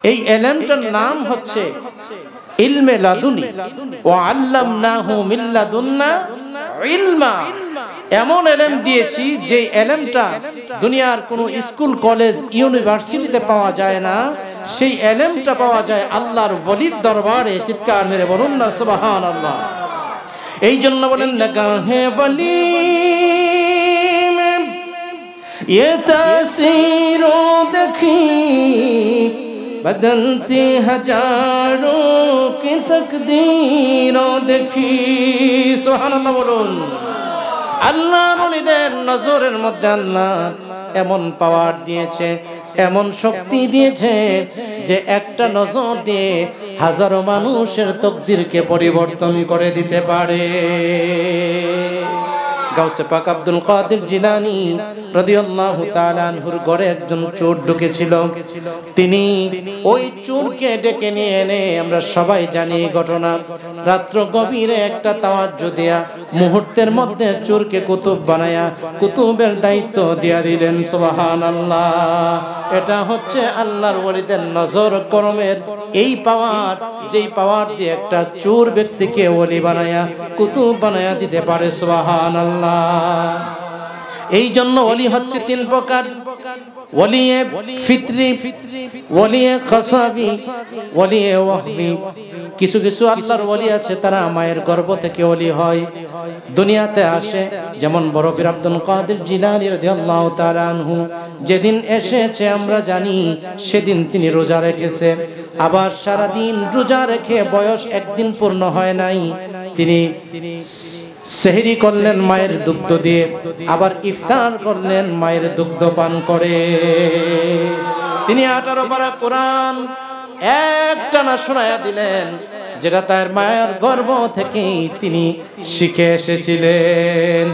এই ইলমটার নাম হচ্ছে ইলমে লাদুনি ওয়া আল্লামনাহু মিন লাদুন্না ইলমা। এমন ইলম দিয়েছি যে ইলমটা দুনিয়ার কোনো স্কুল কলেজ ইউনিভার্সিটিতে পাওয়া যায় না, সেই ইলমটা পাওয়া যায় আল্লাহর ওলির দরবারে। চিৎকার মেরে বলুন না সুবহানাল্লাহ। এই জন্য বলেন গাহে ওলি মে ये तासीरों देखी बदलती हजारों की तकदीरों देखी। सुबहानाल्लाह बोलুন। আল্লাহর ওলিদের নজরের মধ্যে আল্লাহ এমন পাওয়ার দিয়েছে, এমন শক্তি দিয়েছে যে একটা নজর দিয়ে হাজারো মানুষের তকদিরকে পরিবর্তন করে দিতে পারে। গাউসে পাক আব্দুল কাদের জিলানী রাদিয়াল্লাহু তাআলা আনহুর ঘরে একজন চোর ঢুকেছিল। তিনি ওই চোরকে ডেকে নিয়ে এনে, আমরা সবাই জানি ঘটনা, রাত্র গভীরে একটা তাওয়াজ্জুহ দেয়া মুহূর্তের মধ্যে চোরকে কুতুব বানায়া কুতুবের দায়িত্ব দিয়া দিলেন। সুবহানাল্লাহ। এটা হচ্ছে আল্লাহর ওলিদের নজর করমের এই পাওয়ার, যেই পাওয়ার দিয়ে একটা চোর ব্যক্তিকে ওলি বানায়া কুতুব বানায়া দিতে পারে। সুবহানাল্লাহ। এই জন্য ওলি হচ্ছে তিন প্রকার: ওলিয়ে ফিতরি, ওলিয়ে কসাবি, ওলিয়ে ওয়াহবি। কিছু কিছু আল্লাহর ওলি আছে তারা মায়ের গর্ভ থেকে ওলি হয়, দুনিয়াতে আসে। যেমন বড় পীর আব্দুল কাদের জিলানী রাদিয়াল্লাহু তাআলা আনহু যেদিন এসেছে আমরা জানি, সেদিন তিনি রোজা রেখেছে। আবার সারা দিন রোজা রেখে বয়স একদিন পূর্ণ হয় নাই, তিনি সেহরি করলেন মায়ের দুগ্ধ দিয়ে, আবার ইফতার করলেন মায়ের দুগ্ধ পান করে। তিনি 18 পারা কোরআন একটানা শোনায়া দিলেন, যেটা তার মায়ের গর্ভ থেকেই তিনি শিখে এসেছিলেন।